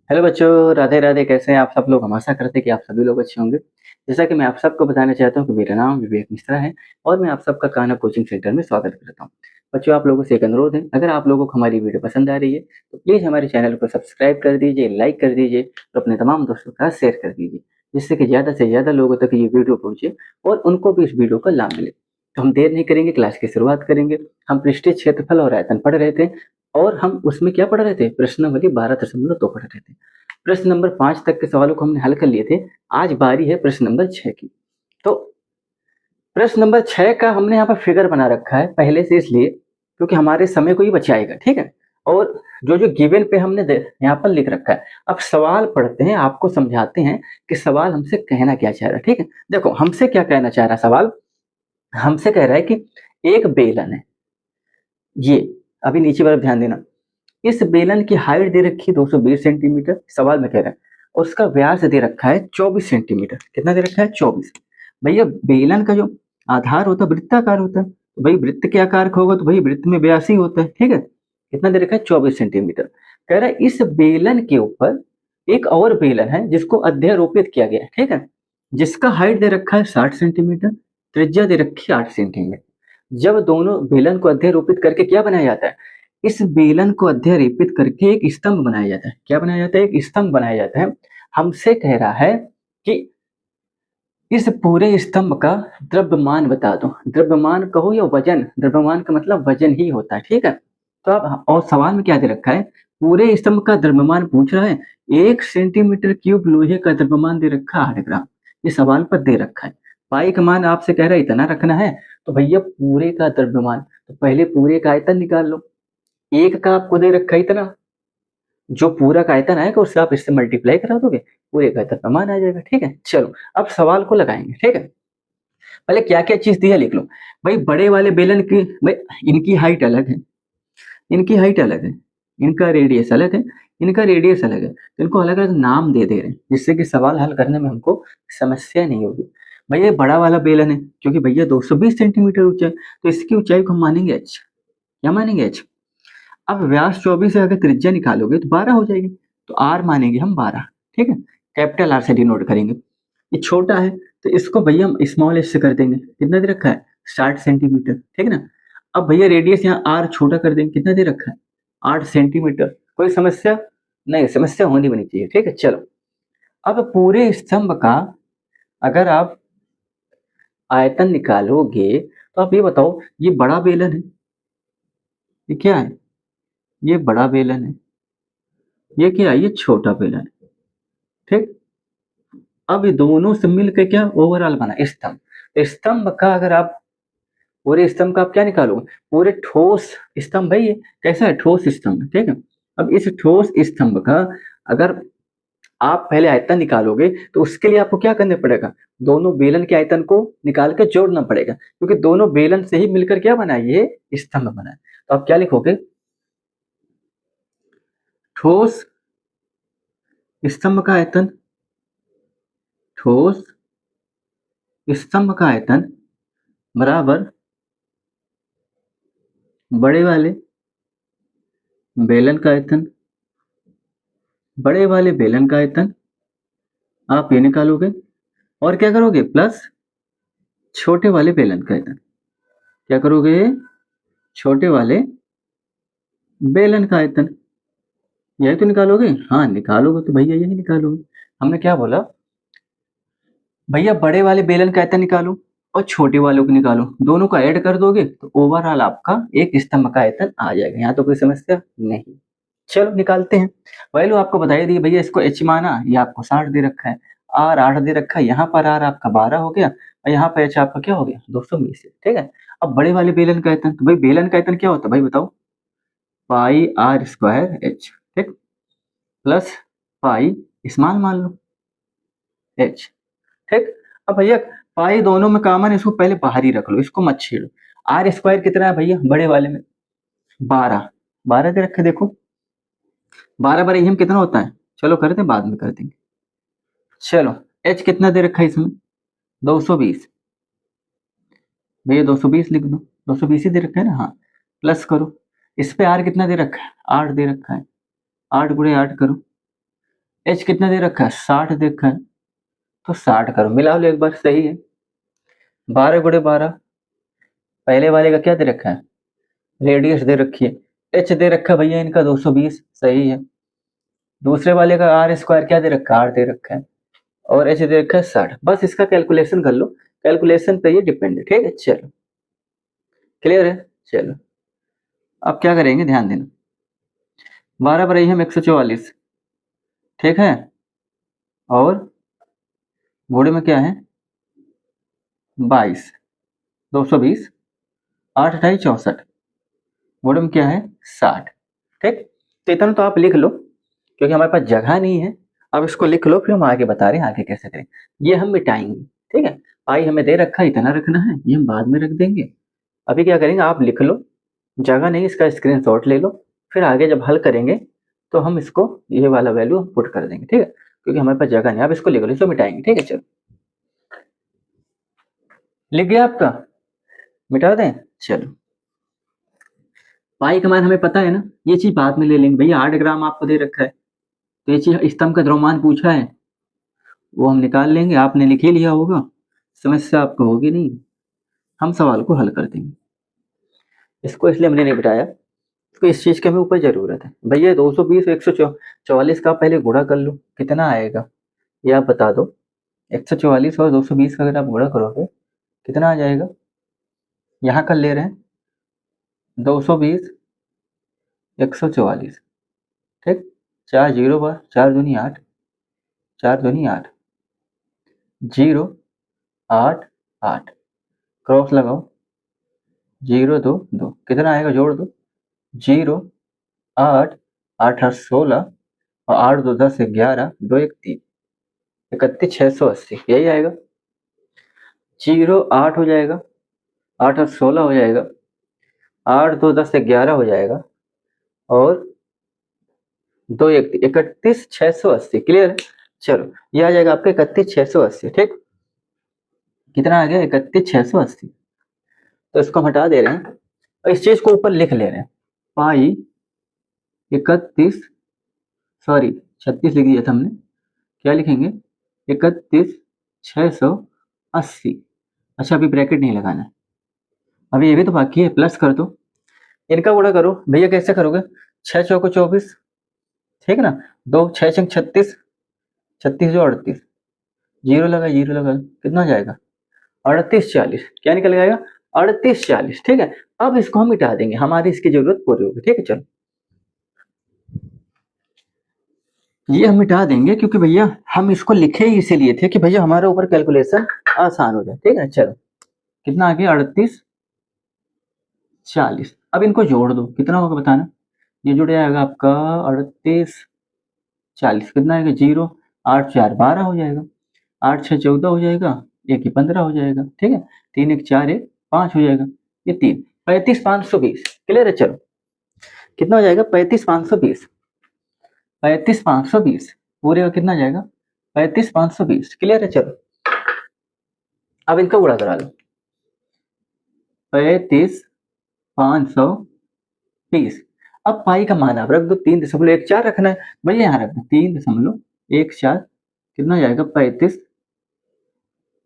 Hello बच्चों, राधे राधे। कैसे हैं आप सब लोग? हम आशा करते हैं कि आप सभी लोग अच्छे होंगे। जैसा कि मैं आप सबको बताना चाहता हूँ कि मेरा नाम विवेक मिश्रा है और मैं आप सबका कान्हा कोचिंग सेंटर में स्वागत करता हूँ। बच्चों, आप लोगों से एक अनुरोध है, अगर आप लोगों को हमारी वीडियो पसंद आ रही है तो प्लीज़ हमारे चैनल को सब्सक्राइब कर दीजिए, लाइक कर दीजिए और अपने तमाम दोस्तों के साथ शेयर कर दीजिए, जिससे कि ज़्यादा से ज़्यादा लोगों तक ये वीडियो पहुँचे और उनको भी इस वीडियो का लाभ मिले। तो हम देर नहीं करेंगे, क्लास की शुरुआत करेंगे। हम पृष्ठीय क्षेत्रफल और आयतन पढ़ रहे थे और हम उसमें क्या पढ़ रहे थे? प्रश्नावली 12.2 पढ़ रहे थे। प्रश्न नंबर 5 तक के सवालों को हमने हल कर लिए थे। आज बारी है प्रश्न नंबर 6 की। तो प्रश्न नंबर 6 का हमने यहाँ पर फिगर बना रखा है पहले से, इसलिए क्योंकि हमारे समय को ही बचाएगा, ठीक है। और जो जो गिवन पे हमने यहाँ पर लिख रखा है। अब सवाल पढ़ते हैं, आपको समझाते हैं कि सवाल हमसे कहना क्या चाह रहा है, ठीक है। देखो हमसे क्या कहना चाह रहा है सवाल। हमसे कह रहा है कि एक बेलन है, ये अभी नीचे वाला ध्यान देना। इस बेलन की हाइट दे रखी है 220 सेंटीमीटर, सवाल में कह रहा है, और उसका व्यास दे रखा है 24 सेंटीमीटर। कितना दे रखा है? 24। भैया बेलन का जो आधार होता है वृत्ताकार होता है, तो भाई वृत्त के आकार का होगा तो भाई वृत्त में व्यास ही होता है, ठीक है। कितना दे रखा है? 24 सेंटीमीटर। कह रहा है इस बेलन के ऊपर एक और बेलन है जिसको अध्यारोपित किया गया है, ठीक है, जिसका हाइट दे रखा है 60 सेंटीमीटर, त्रिज्या दे रखी है 8 सेंटीमीटर। जब दोनों बेलन को अध्यारोपित करके क्या बनाया जाता है? इस बेलन को अध्यारोपित करके एक स्तंभ बनाया जाता है। क्या बनाया जाता है? एक स्तंभ बनाया जाता है। हमसे कह रहा है कि इस पूरे स्तंभ का द्रव्यमान बता दो। द्रव्यमान कहो या वजन, द्रव्यमान का मतलब वजन ही होता है, ठीक है। तो अब और सवाल में क्या दे रखा है? पूरे स्तंभ का द्रव्यमान पूछ रहा है। 1 सेंटीमीटर क्यूब लोहे का द्रव्यमान दे रखा है 8 ग्राम। ये सवाल पर दे रखा है। पाई का मान आपसे कह रहा है इतना रखना है, तो भैया पूरे का द्रव्यमान, तो पहले पूरे का आयतन निकाल लो। एक का आपको दे रखा है इतना, जो पूरा का आयतन आएगा उससे आप इससे मल्टीप्लाई करा दोगे, पूरे का आयतन समान आ जाएगा, ठीक है। चलो अब सवाल को लगाएंगे, ठीक है। पहले क्या क्या चीज दी है लिख लो। भाई बड़े वाले बेलन की, भाई इनकी हाइट अलग है, इनकी हाइट अलग है, इनका रेडियस अलग है, इनका रेडियस अलग है, तो इनको अलग अलग नाम दे दे रहे हैं जिससे कि सवाल हल करने में हमको समस्या नहीं होगी। भैया ये बड़ा वाला बेलन है क्योंकि भैया 220 सेंटीमीटर ऊंचा है, तो इसकी ऊंचाई को हम मानेंगे एच। क्या मानेंगे? एच। अब व्यास 24 है, अगर त्रिज्या निकालोगे तो 12 हो जाएगी, तो आर मानेंगे हम 12, ठीक है। कैपिटल आर से डिनोट करेंगे। ये छोटा है तो इसको भैया हम स्मॉल एस से कर देंगे। कितना दे रखा है? 60 सेंटीमीटर, ठीक है ना। अब भैया रेडियस यहाँ आर छोटा कर देंगे। कितना दे रखा है? 8 सेंटीमीटर। कोई समस्या नहीं, समस्या होनी बनी चाहिए, ठीक है। चलो अब पूरे स्तंभ का अगर आप आयतन निकालोगे तो आप ये बताओ, ये बड़ा बेलन है, ये क्या है? ये बड़ा बेलन है, ये क्या है? ये छोटा बेलन है, ठीक। अब ये दोनों से मिलकर क्या ओवरऑल बना स्तंभ। तो स्तंभ का अगर आप पूरे स्तंभ का आप क्या निकालोगे? पूरे ठोस स्तंभ है ये। कैसा है? ठोस स्तंभ है, ठीक है। अब इस ठोस स्तंभ का अगर आप पहले आयतन निकालोगे तो उसके लिए आपको क्या करना पड़ेगा? दोनों बेलन के आयतन को निकाल के जोड़ना पड़ेगा, क्योंकि दोनों बेलन से ही मिलकर क्या बना है? ये स्तंभ बना है। तो आप क्या लिखोगे? ठोस स्तंभ का आयतन, ठोस स्तंभ का आयतन बराबर बड़े वाले बेलन का आयतन, बड़े वाले बेलन का आयतन आप ये निकालोगे और क्या करोगे? प्लस छोटे वाले बेलन का आयतन। क्या करोगे? छोटे वाले बेलन का आयतन। यही तो निकालोगे। हाँ निकालोगे तो भैया यही निकालोगे। हमने क्या बोला? भैया बड़े वाले बेलन का आयतन निकालो और छोटे वालों को निकालो, दोनों का ऐड कर दोगे तो ओवरऑल आपका एक स्तंभ का आयतन आ जाएगा। यहाँ तो कोई समस्या नहीं। चलो निकालते हैं। वैल्यू आपको बताई दी भैया, इसको एच माना, ये आपको 60 दे रखा है, आर 8 दे रखा है, यहाँ पर आर आपका 12 हो गया और यहाँ पर एच आपका क्या हो गया? 220, ठीक है। अब बड़े वाले बेलन का आयतन, तो भाई बेलन का आयतन क्या होता है भाई बताओ? पाई आर स्क्वायर एच, ठीक, प्लस पाई स्मॉल मान लो एच, ठीक। अब भैया पाई दोनों में कॉमन है, इसको पहले बाहर ही रख लो, इसको मत छेड़ो। आर स्क्वायर कितना है भैया बड़े वाले में? 12, 12 दे रखे, देखो 12 बार हम कितना होता है? चलो करते हैं, बाद में कर देंगे। चलो एच कितना दे रखा है इसमें? 220। भैया 220 लिख दो, 220 ही दे रखा है ना, हाँ। प्लस करो, इस पे आर कितना दे रखा है? 8 दे रखा है, 8 गुणे 8 करो, एच कितना दे रखा है, 60 दे रखा है, तो 60 करो, मिला लो एक बार, सही है। 12 × 12, पहले वाले का क्या दे रखा है, रेडियस दे रखी है, एच दे रखा है भैया इनका 220, सही है। दूसरे वाले का आर स्क्वायर क्या दे रखा है, आर दे रखा है, और एच दे रखा है 60। बस इसका कैलकुलेशन कर लो, कैलकुलेशन पे ये डिपेंड है, ठीक है। चलो क्लियर है। चलो अब क्या करेंगे, ध्यान देना। 12 पर हम 144, ठीक है, और घोड़े में क्या है 22, 220, 8 28 64, घोड़े में क्या है 60, ठीक। तो इतना तो आप लिख लो, क्योंकि हमारे पास जगह नहीं है। अब इसको लिख लो, फिर हम आगे बता रहे हैं आगे कैसे करें। ये हम मिटाएंगे, ठीक है। पाई हमें दे रखा है, इतना रखना है, ये हम बाद में रख देंगे। अभी क्या करेंगे, आप लिख लो, जगह नहीं इसका स्क्रीनशॉट ले लो, फिर आगे जब हल करेंगे तो हम इसको ये वाला वैल्यू पुट कर देंगे, ठीक है, क्योंकि हमारे पास जगह नहीं। आप इसको लिख लो, इसको मिटाएंगे, ठीक है। चलो लिख गया आपका, मिटा दें। चलो पाई का मान हमें पता है ना, ये चीज बाद में ले लेंगे भैया। 8 ग्राम आपको दे रखा है, तो ये चीज स्तंभ का द्रव्यमान पूछा है, वो हम निकाल लेंगे। आपने लिख ही लिया होगा, समस्या आपको होगी नहीं, हम सवाल को हल कर देंगे। इसको इसलिए हमने नहीं बिठाया, तो इस चीज की हमें ऊपर जरूरत है भैया। 220 144 का पहले गुणा कर लो, कितना आएगा ये आप बता दो। 144 और 220 का अगर आप गुणा करोगे कितना आ जाएगा, यहाँ कर ले रहे हैं 220 144, ठीक। 4 0 बार, 4 दूनी 8, 4 दूनी 8, 0 8 8, क्रॉस लगाओ, 0 2 2, कितना आएगा जोड़ दो, 0 8 8 8 16, और 8 2 10 11, 2 1 3, 31 680, यही आएगा। 0 8 हो जाएगा, 8 8 16 हो जाएगा, 8 2 10 11 हो जाएगा, और 2 1 31 680, क्लियर है। चलो ये आ जाएगा आपका 31 680, ठीक। कितना आ गया 31 680, तो इसको हम हटा दे रहे हैं और इस चीज को ऊपर लिख ले रहे हैं। पाई 31, सॉरी 36 लिख दिया था हमने, क्या लिखेंगे 31 680। अच्छा अभी ब्रैकेट नहीं लगाना है, अभी ये भी तो बाकी है, प्लस कर दो, इनका गुणा करो भैया। कैसे करोगे, 6 चौको 24, ठीक है ना, 2 6 छंग 36, 36 जो 38, जीरो लगा, जीरो लगा, कितना हो जाएगा 38 40, क्या निकल जाएगा 38 40, ठीक है। अब इसको हम मिटा देंगे, हमारी इसकी जरूरत पूरी होगी, ठीक है। चलो ये हम मिटा देंगे, क्योंकि भैया हम इसको लिखे ही इसीलिए थे कि भैया हमारे ऊपर कैलकुलेशन आसान हो जाए, ठीक है। चलो कितना आ गया 38 40, अब इनको जोड़ दो, कितना होगा बताना। ये जुड़ जाएगा आपका 38 40, कितना आएगा 0 8 4 12 हो जाएगा, 8 6 14 हो जाएगा, 1 ही 15 हो जाएगा, ठीक है। 3 1 4 1 5 हो जाएगा, ये 3 35 520, क्लियर है। चलो कितना हो जाएगा 35 520, 35 520 पूरे का कितना जाएगा 35 520, क्लियर है। चलो अब इनका गुणा करा लो, 35 520। अब पाई का मान आप रख दो, 3.14 रखना है भैया, यहाँ रख दो 3.14, कितना हो जाएगा 35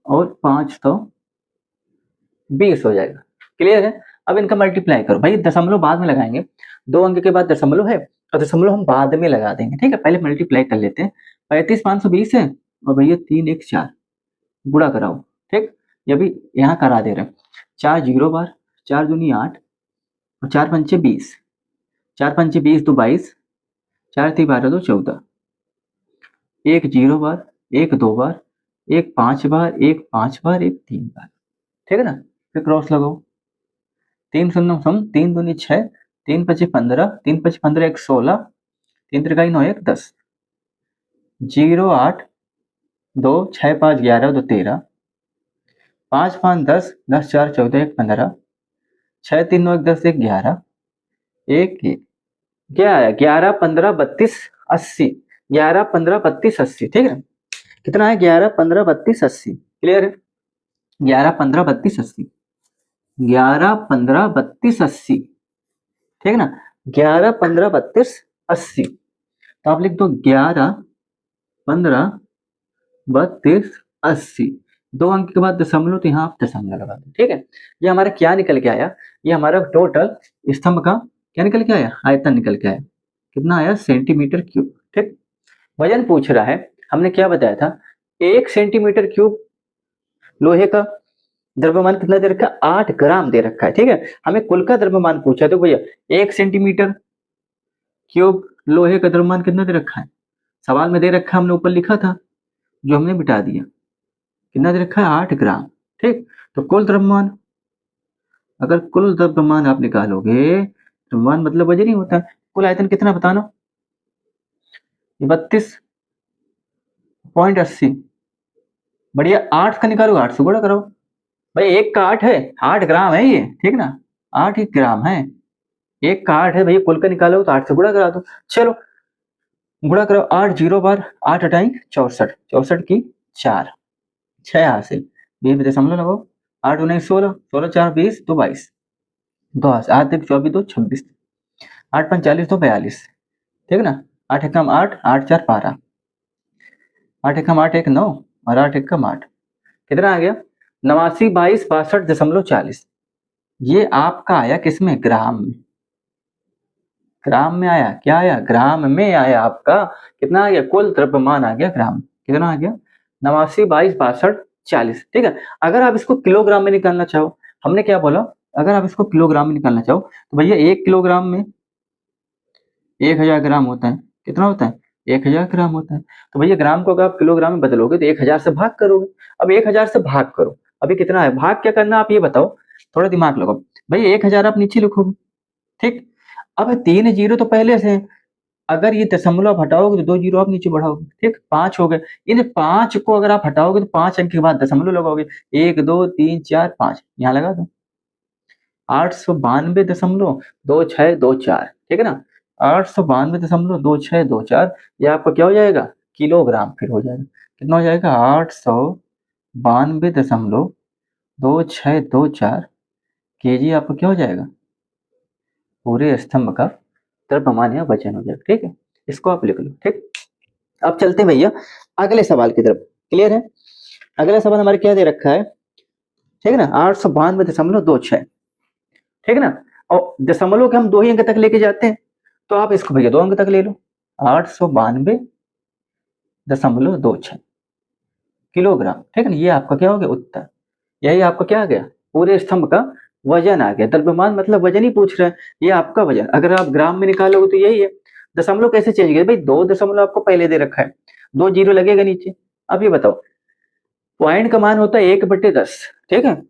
और 520 हो जाएगा, क्लियर है। अब इनका मल्टीप्लाई करो भाई, दशमलव बाद में लगाएंगे, 2 अंक के बाद दशमलव है, और दशमलव हम बाद में लगा देंगे, ठीक है। पहले मल्टीप्लाई कर लेते हैं, 35 520 है, और भैया 3 1 4 गुणा कराओ, ठीक। ये भी यहाँ करा दे रहे हैं, 4 0 बार, 4 दूनी 8, और 4 पंचे 20, 4 पंचे 20 तो 22, 4 3 12 2 14, 1 0 बार, 1 2 बार, 1 5 बार, 1 5 बार, 1 3 बार, ठीक है ना। फिर क्रॉस लगाओ, 3 शून्य सम, 3 दूनी 6, 3 पचे 15, 3 पचे 15 1 16, 3 त्रिकाई 9 1 10, 0 8 2 6 5 11 2 13, 5 5 10, 10 4 14 1 15, 6 3 9 1 10 1 11, 1 1, क्या आया 11 15 32 80, 11 15 32 80, ठीक है। कितना है 11 15 32 80, क्लियर है। 11 15 32 80, 11 15 32 80, ठीक है ना, 11 15 32 80। तो आप लिख दो 11 15, 32, 80। 2 अंक के बाद दशमलव, तो यहाँ आप दशमलव लगा दो। ठीक है, ये हमारा क्या निकल के आया, ये हमारा टोटल स्तंभ का क्या निकल के आया, आयतन निकल के आया। कितना आया, सेंटीमीटर क्यूब। ठीक, वजन पूछ रहा है, हमने क्या बताया था, 1 सेंटीमीटर क्यूब लोहे का द्रव्यमान कितना दे रखा है, 8 ग्राम दे रखा है। ठीक है, हमें कुल का द्रव्यमान पूछा है, तो भैया 1 सेंटीमीटर क्यूब लोहे का द्रव्यमान कितना दे रखा है, सवाल में दे रखा है, हमने ऊपर लिखा था, जो हमने मिटा दिया। कितना दे रखा है, 8 ग्राम। ठीक, तो कुल द्रव्यमान, अगर कुल द्रव्यमान आप निकालोगे, द्रव्यमान मतलब वजन ही होता है। कुल आयतन कितना बताना, 32.80। बढ़िया, 8 का निकालो, 8 से गुणा करो। भाई 1 का 8 है, 8 ग्राम है ये। ठीक ना, 8 ही ग्राम है, 1 का 8 है भैया, कुल का निकालो तो 8 से गुणा करा दो। चलो गुणा करो, 8 0 बार 8 अठाई 64, 64 की 4, 6 हासिल, 20 में दशमलव लगाओ, 8 19 16, 16 4 20, 2 22, 2 8 1 24 2 26, 8 5 40 2 42। ठीक ना, 8 एकम 8, 8 4 12, 8 एकम 8 1 9, और 8 एकम 8, कितना आ गया, 89 22 62.40। ये आपका आया किसमें, ग्राम में। ग्राम में आया, क्या आया, ग्राम में आया आपका। कितना आ गया, कुल द्रव्यमान आ गया ग्राम। कितना आ गया, 89 22 62.40। ठीक है, अगर आप इसको किलोग्राम में निकालना चाहो, हमने क्या बोला, अगर आप इसको किलोग्राम में निकालना चाहो, तो भैया 1 किलोग्राम में 1000 ग्राम होता है। कितना होता है, 1000 ग्राम होता है। तो भैया ग्राम को अगर आप किलोग्राम में बदलोगे तो 1000 से भाग करोगे। अब 1000 से भाग करो, अभी कितना है, भाग क्या करना आप ये बताओ, थोड़ा दिमाग लगाओ। भैया 1000 आप नीचे लिखोगे। ठीक, अब 3 जीरो तो पहले से हैं, अगर ये दशमलव आप हटाओगे तो 2 जीरो आप नीचे बढ़ाओगे। ठीक, 5 हो गए। इन 5 को अगर आप हटाओगे तो 5 अंक के बाद दशमलव लगाओगे, 1 2 3 4 5, यहाँ लगा दो, 892.2624। ठीक है ना, 892.2624, ये आपका क्या हो जाएगा, किलोग्राम फिर हो जाएगा। कितना हो जाएगा, 892.2624 केजी आपका क्या हो जाएगा, पूरे स्तंभ का द्रव्यमान या वजन हो जाएगा। ठीक है, इसको आप लिख लो। ठीक, अब चलते हैं भैया अगले सवाल की तरफ। क्लियर है, अगला सवाल हमारे क्या दे रखा है, ठीक है ना, 892.26। ठीक है ना, और दशमलव के हम 2 ही अंक तक लेके जाते हैं, तो आप इसको भैया 2 अंक तक ले लो, 892.26 किलोग्राम। ठीक है ना, ये आपका क्या हो गया, उत्तर। यही आपका क्या आ गया, पूरे स्तंभ का वजन आ गया। द्रव्यमान मतलब वजन ही पूछ रहा है, ये आपका वजन। अगर आप ग्राम में निकालोगे तो यही है। दशमलव कैसे चेंज किया भाई, 2 दशमलव आपको पहले दे रखा है, 2 जीरो लगेगा नीचे। अब ये बताओ, पॉइंट का मान होता है 1/10। ठीक है,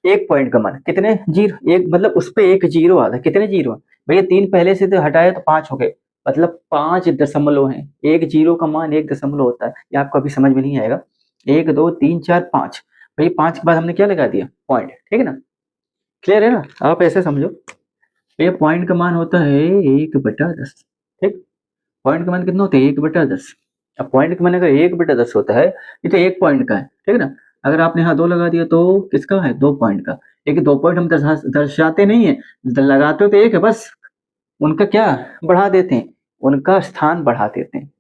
एक पॉइंट का मान कितने जीरो, एक मतलब उस पे एक जीरो आता है, कितने जीरो भैया, 3 पहले से तो हटाए तो 5 हो गए, मतलब 5 दशमलव है। एक जीरो का मान 1 दशमलव होता है, ये आपको अभी समझ में नहीं आएगा। 1 2 3 4 5, भैया 5 के बाद हमने क्या लगा दिया, पॉइंट। ठीक है ना, क्लियर है ना, आप ऐसे समझो, भैया पॉइंट का मान होता है 1/10। ठीक, पॉइंट का मान कितना होता है, 1/10। अब पॉइंट का मान अगर 1/10 होता है, ये तो 1 पॉइंट का है। ठीक है ना, अगर आपने यहाँ 2 लगा दिया तो किसका है, 2 पॉइंट का। एक 2 पॉइंट हम दर्शाते नहीं है, लगाते हो तो 1 है बस, उनका क्या बढ़ा देते हैं, उनका स्थान बढ़ा देते हैं।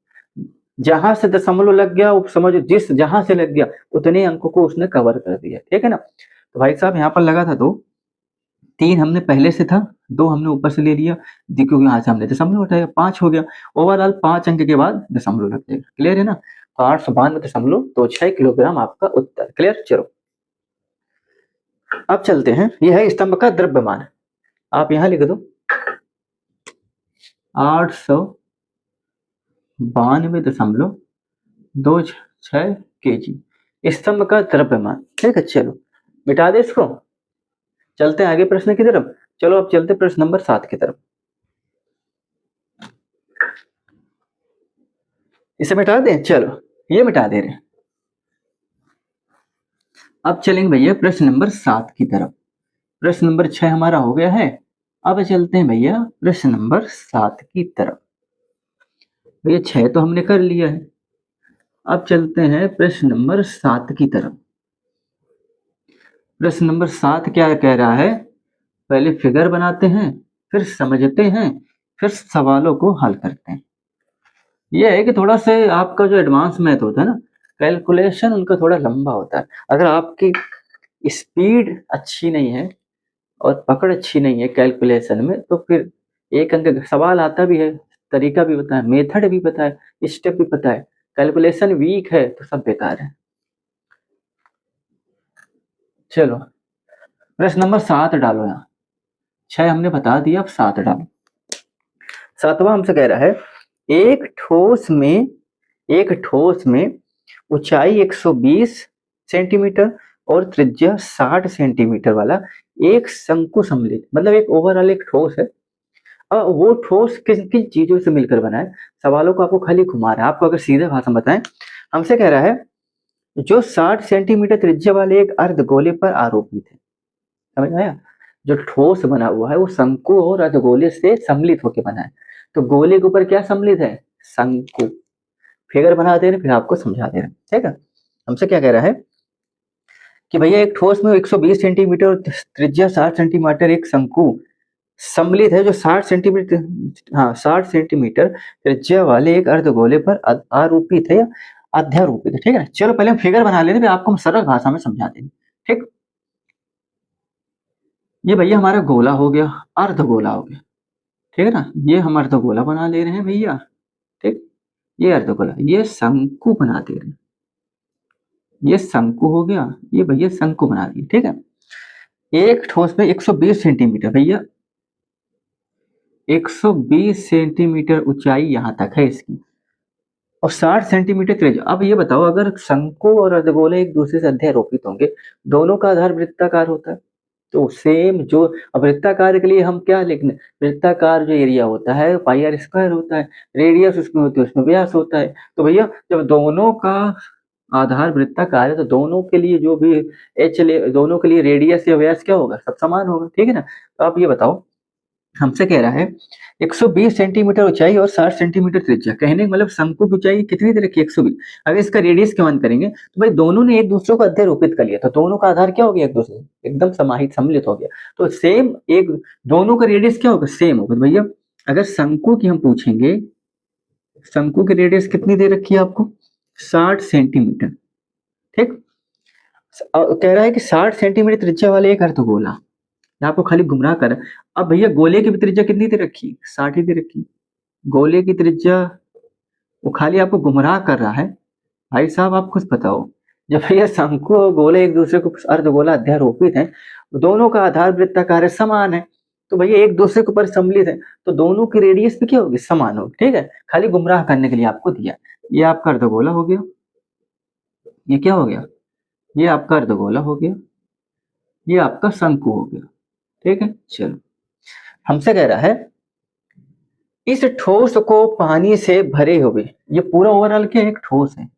जहां से दशमलव लग गया वो समझो, जिस जहां से लग गया उतने अंकों को उसने कवर कर दिया। ठीक है ना, तो भाई साहब यहाँ पर लगा था 2, 3 हमने पहले से था, 2 हमने ऊपर से ले लिया, क्योंकि यहाँ से हमने दशमलव हटाया, 5 हो गया। ओवरऑल 5 अंक के बाद दशमलव लग जाएगा। क्लियर है ना, तो 892.26 किलोग्राम आपका उत्तर। क्लियर, चलो अब चलते हैं, यह है स्तंभ का द्रव्यमान। आप यहाँ लिख दो 892.26 केजी स्तंभ का द्रव्यमान। ठीक है, चलो मिटा दे इसको, चलते हैं आगे प्रश्न की तरफ। चलो अब चलते प्रश्न नंबर 7 की तरफ। इसे मिटा दें, चलो ये मिटा दे रहे हैं। अब चलेंगे भैया प्रश्न नंबर 7 की तरफ। प्रश्न नंबर 6 हमारा हो गया है, अब चलते हैं भैया प्रश्न नंबर 7 की तरफ। भैया 6 तो हमने कर लिया है, अब चलते हैं प्रश्न नंबर 7 की तरफ। प्रश्न नंबर 7 क्या कह रहा है, पहले फिगर बनाते हैं, फिर समझते हैं, फिर सवालों को हल करते हैं। ये है कि थोड़ा से आपका जो एडवांस मैथ होता है ना, कैलकुलेशन उनका थोड़ा लंबा होता है। अगर आपकी स्पीड अच्छी नहीं है और पकड़ अच्छी नहीं है कैलकुलेशन में, तो फिर एक अंक का सवाल आता भी है, तरीका भी पता है, मेथड भी पता है, स्टेप भी पता है, कैलकुलेशन वीक है तो सब बेकार है। चलो प्रश्न नंबर 7 डालो यहाँ। 6 हमने बता दिया, अब 7 डालो। 7वां हमसे कह रहा है एक ठोस में ऊंचाई 120 सेंटीमीटर और त्रिज्या 60 सेंटीमीटर वाला एक शंकु सम्मिलित, मतलब एक ओवरऑल एक ठोस है। अब वो ठोस किन किन चीजों से मिलकर बना है, सवालों को आपको खाली घुमा रहा है। आपको अगर सीधे भाषा में बताएं, हमसे कह रहा है जो 60 सेंटीमीटर त्रिज्या वाले एक अर्धगोले पर आरोपित है। समझ में आया? जो ठोस बना हुआ है वो शंकु और अर्धगोले से सम्मिलित होकर बना है। तो गोले के ऊपर क्या सम्मिलित है? शंकु। फिगर बना दे रहे, फिर आपको समझा दे रहे, ठीक है। हमसे क्या कह रहा है कि भैया एक ठोस में 120 सेंटीमीटर और त्रिज्या 60 सेंटीमीटर एक शंकु सम्मिलित है, जो 60 सेंटीमीटर, हाँ 60 सेंटीमीटर त्रिज्या वाले एक अर्धगोले पर आरोपित है या अध्यारोपित है, ठीक है। चलो पहले हम फिगर बना लेते हैं, फिर आपको हम सरल भाषा में समझा देंगे, ठीक। ये भैया हमारा गोला हो गया, अर्धगोला हो गया, ठीक है ना। ये हम अर्धगोला बना ले रहे हैं भैया, ठीक। ये अर्धगोला, ये शंकु बना दे रहे हैं, ये शंकु हो गया, ये भैया शंकु बना दिए, ठीक है। एक ठोस में 120 सेंटीमीटर भैया, 120 सेंटीमीटर ऊंचाई यहां तक है इसकी, और 60 सेंटीमीटर त्रिज्या। अब ये बताओ, अगर शंकु और अर्धगोले एक दूसरे से अध्यारोपित होंगे, दोनों का आधार वृत्ताकार होता है, तो सेम जो, अब वृत्ताकार के लिए हम क्या लिखने, वृत्ताकार जो एरिया होता है पाई आर स्क्वायर होता है, रेडियस उसमें होती है, उसमें व्यास होता है। तो भैया जब दोनों का आधार वृत्ताकार है, तो दोनों के लिए जो भी एच ले, दोनों के लिए रेडियस या व्यास क्या होगा, सब समान होगा, ठीक है ना। तो आप ये बताओ, हमसे कह रहा है 120 सेंटीमीटर ऊंचाई और 60 सेंटीमीटर त्रिज्या, कहने का मतलब शंकु की ऊंचाई कितनी दे रखी है, 120। अगर इसका रेडियस की मान करेंगे तो भाई दोनों ने एक दूसरे को अध्यारोपित कर लिया, तो दोनों का आधार क्या हो गया, एक दूसरे से एकदम समाहित सम्मिलित हो गया। तो सेम एक, दोनों का रेडियस क्या होगा, सेम होगा। तो भैया अगर शंकु की हम पूछेंगे, शंकु की रेडियस कितनी दे रखी है आपको, 60 सेंटीमीटर, ठीक। कह रहा है कि 60 सेंटीमीटर त्रिज्या वाले एक अर्धगोला, आपको खाली गुमराह कर। अब भैया गोले की भी त्रिज्या कितनी दे रखी, 60 ही दे रखी। गोले की त्रिज्या, वो खाली आपको गुमराह कर रहा है। भाई साहब आप खुद बताओ, जब भैया शंकु और गोले एक दूसरे को अर्धगोला अध्यारोपित है, दोनों का आधार वृत्ताकार समान है, तो भैया एक दूसरे के ऊपर सम्मिलित है, तो दोनों की रेडियस भी क्या होगी, समान होगी, ठीक है। खाली गुमराह करने के लिए आपको दिया। ये आपका अर्धगोला हो गया, ये क्या हो गया, ये आपका अर्धगोला हो गया, ये आपका शंकु हो गया, ठीक है। चलो हमसे कह रहा है इस ठोस को पानी से भरे हुए, ये पूरा ओवरऑल क्या एक ठोस है,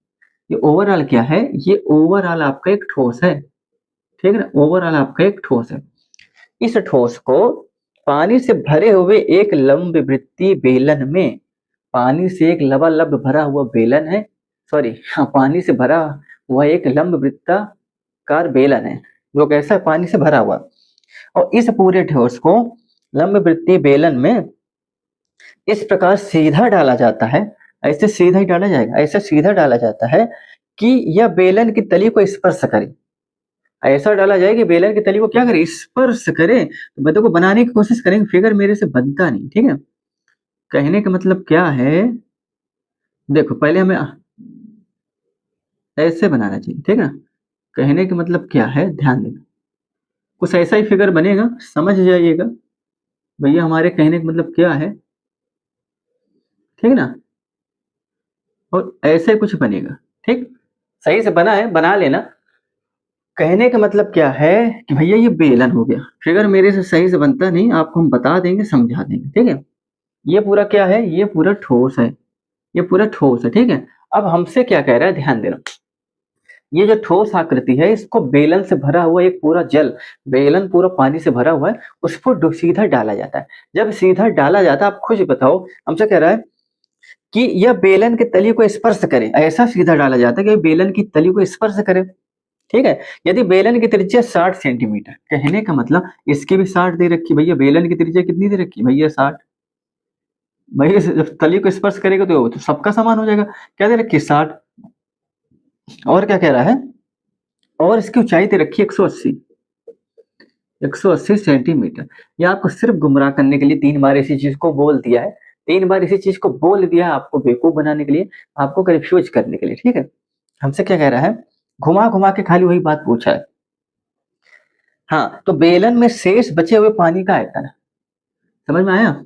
ये ओवरऑल क्या है, ये ओवरऑल आपका एक ठोस है, ठीक है ना, ओवरऑल आपका एक ठोस है। इस ठोस को पानी से भरे हुए एक लंब वृत्तीय बेलन में, पानी से एक लबालब भरा हुआ बेलन है, सॉरी हाँ, पानी से भरा हुआ एक लंब वृत्ताकार बेलन है, जो कैसा है, पानी से भरा हुआ। और इस पूरे ठोस को लंब वृत्तीय बेलन में इस प्रकार सीधा डाला जाता है, ऐसे सीधा ही डाला जाएगा, ऐसे सीधा डाला जाता है कि यह बेलन की तली को स्पर्श करे। ऐसा डाला जाए कि बेलन की तली को क्या करे, स्पर्श करे। तो बच्चों को बनाने की कोशिश करेंगे, फिगर मेरे से बनता नहीं, ठीक है। कहने का मतलब क्या है, देखो पहले हमें ऐसे बनाना चाहिए, ठीक है ना। कहने का मतलब क्या है, ध्यान देना, कुछ ऐसा ही फिगर बनेगा, समझ जाइएगा भैया हमारे कहने का मतलब क्या है, ठीक है ना। और ऐसे कुछ बनेगा, ठीक, सही से बना है, बना लेना। कहने का मतलब क्या है कि भैया ये बेलन हो गया, फिगर मेरे से सही से बनता नहीं, आपको हम बता देंगे, समझा देंगे, ठीक है। ये पूरा क्या है, ये पूरा ठोस है, ये पूरा ठोस है, ठीक है। अब हमसे क्या कह रहा है, ध्यान देना, ये जो ठोस आकृति है, इसको बेलन से भरा हुआ एक पूरा जल, बेलन पूरा पानी से भरा हुआ है, उस पर सीधा डाला जाता है। जब सीधा डाला जाता है, आप खुद बताओ, हमसे कह रहा है कि यह बेलन की तली को स्पर्श करे, ऐसा सीधा डाला जाता है कि बेलन की तली को स्पर्श करे, ठीक है। यदि बेलन की त्रिज्या 60 सेंटीमीटर, कहने का मतलब इसकी भी 60 दे रखी, भैया बेलन की त्रिज्या कितनी दे रखी, भैया 60, भाई जब तली को स्पर्श करेगा तो सबका समान हो जाएगा। क्या दे रखी 60, और क्या कह रहा है, और इसकी ऊंचाई दे रखी है 180, 180 सेंटीमीटर। ये आपको सिर्फ गुमराह करने के लिए 3 बार इसी चीज को बोल दिया है, 3 बार इसी चीज को बोल दिया है आपको बेवकूफ बनाने के लिए, आपको कंफ्यूज करने के लिए, ठीक है। हमसे क्या कह रहा है, घुमा घुमा के खाली वही बात पूछा है। हाँ, तो बेलन में शेष बचे हुए पानी का आयतन, समझ में आया।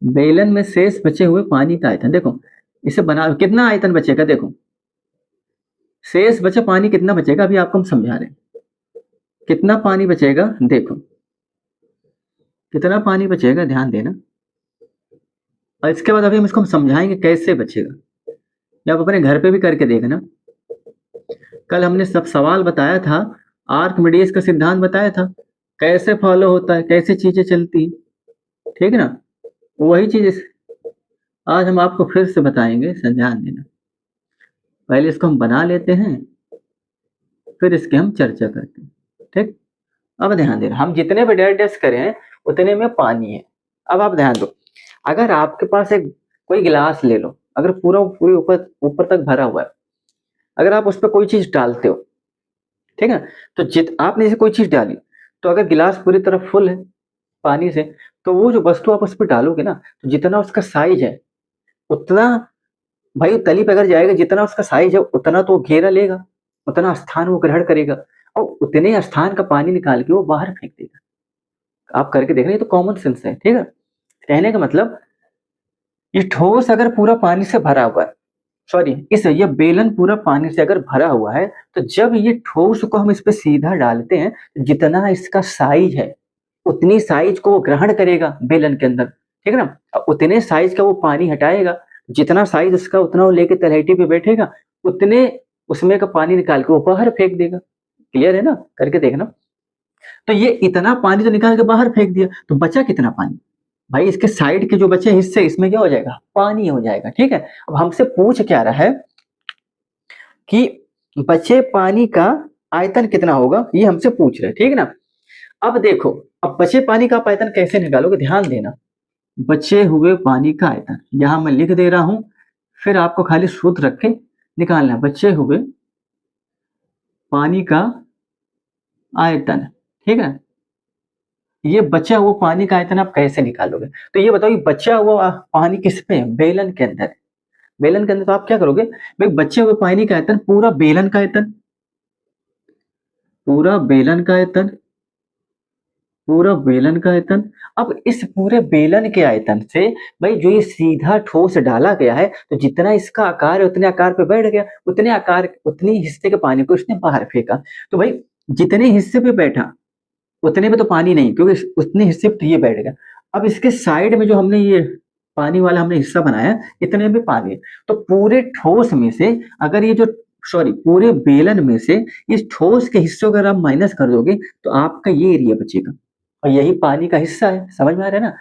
बेलन में शेष बचे हुए पानी का आयतन, देखो इसे बना कितना आयतन बचेगा, देखो शेष बचे पानी कितना बचेगा, अभी आपको हम समझा रहे हैं कितना पानी बचेगा। देखो कितना पानी बचेगा, ध्यान देना, और इसके बाद अभी हम इसको समझाएंगे कैसे बचेगा। या आप अपने घर पे भी करके देखना। कल हमने सब सवाल बताया था, आर्किमिडीज का सिद्धांत बताया था, कैसे फॉलो होता है, कैसे चीजें चलती हैं, ठीक है ना। वही चीज आज हम आपको फिर से बताएंगे, ध्यान देना। पहले इसको हम बना लेते हैं, फिर इसकी हम चर्चा करते हैं, ठीक। अब ध्यान देना, हम जितने भी डैश डैश करें उतने में पानी है। अब आप ध्यान दो, अगर आपके पास एक कोई गिलास ले लो, अगर पूरे ऊपर ऊपर तक भरा हुआ है, अगर आप उस पर कोई चीज डालते हो, ठीक है, तो आपने जैसे कोई चीज डाली, तो अगर गिलास पूरी तरह फुल है पानी से, तो वो जो वस्तु आप उस पर डालोगे ना, तो जितना उसका साइज है उतना, भाई वो तली पे अगर जाएगा, जितना उसका साइज है उतना तो घेरा लेगा, उतना स्थान वो ग्रहण करेगा, और उतने स्थान का पानी निकाल के वो बाहर फेंक देगा। आप करके देख रहे हैं, तो कॉमन सेंस है, ठीक है। कहने का मतलब, ये ठोस अगर पूरा पानी से भरा हुआ है, सॉरी इस ये बेलन पूरा पानी से अगर भरा हुआ है, तो जब ये ठोस को हम इस पे सीधा डालते हैं, जितना इसका साइज है उतनी साइज को वो ग्रहण करेगा बेलन के अंदर, ठीक है ना, और उतने साइज का वो पानी हटाएगा, जितना साइज उसका उतना वो लेके तलहटी पे बैठेगा, उतने उसमें का पानी निकाल के वो बाहर फेंक देगा। क्लियर है ना, करके देखना। तो ये इतना पानी तो निकाल के बाहर फेंक दिया, तो बचा कितना पानी, भाई इसके साइड के जो बचे हिस्से, इसमें क्या हो जाएगा, पानी हो जाएगा, ठीक है। अब हमसे पूछ क्या रहा है कि बचे पानी का आयतन कितना होगा, ये हमसे पूछ रहे हैं, ठीक है ना। अब देखो, अब बचे पानी का आप आयतन कैसे निकालोगे, ध्यान देना। बचे हुए पानी का आयतन यहां मैं लिख दे रहा हूं, फिर आपको खाली सूत्र रख के निकालना है, बचे हुए पानी का आयतन, ठीक है। ये बचा हुआ पानी का आयतन आप कैसे निकालोगे, तो ये बताओ, ये बचा हुआ पानी किस पे है, बेलन के अंदर। बेलन के अंदर तो आप क्या करोगे, भाई बचे हुए पानी का आयतन पूरा बेलन का आयतन, पूरा बेलन का आयतन, पूरा बेलन का आयतन। अब इस पूरे बेलन के आयतन से, भाई जो ये सीधा ठोस डाला गया है, तो जितना इसका आकार है उतने आकार पे बैठ गया, उतने आकार उतनी हिस्से के पानी को इसने बाहर फेंका। तो भाई जितने हिस्से पे बैठा उतने में तो पानी नहीं, क्योंकि उतने हिस्से पे तो ये बैठ गया। अब इसके साइड में जो हमने ये पानी वाला हमने हिस्सा बनाया, इतने में पानी है। तो पूरे ठोस में से अगर ये जो, सॉरी पूरे बेलन में से इस ठोस के हिस्सों को अगर आप माइनस कर दोगे, तो आपका ये एरिया बचेगा, और यही पानी का हिस्सा है, समझ में आ रहा है ना।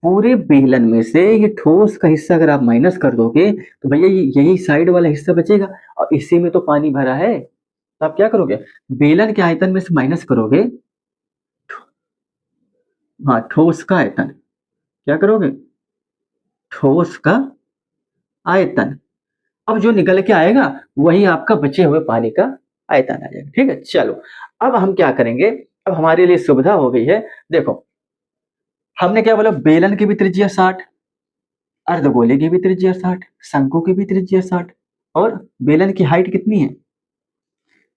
पूरे बेलन में से ये ठोस का हिस्सा अगर आप माइनस कर दोगे, तो भैया यही साइड वाला हिस्सा बचेगा, और इसी में तो पानी भरा है। तो आप क्या करोगे, बेलन के आयतन में से माइनस करोगे, हाँ ठोस का आयतन, क्या करोगे, ठोस का आयतन। अब जो निकल के आएगा वही आपका बचे हुए पानी का आयतन आ जाएगा, ठीक है। चलो अब हम क्या करेंगे, अब हमारे लिए सुविधा हो गई है। देखो हमने क्या बोला, बेलन की भी त्रिज्या 60, अर्धगोले की भी त्रिज्या 60, शंकु की भी त्रिज्या 60, और बेलन की हाइट कितनी है,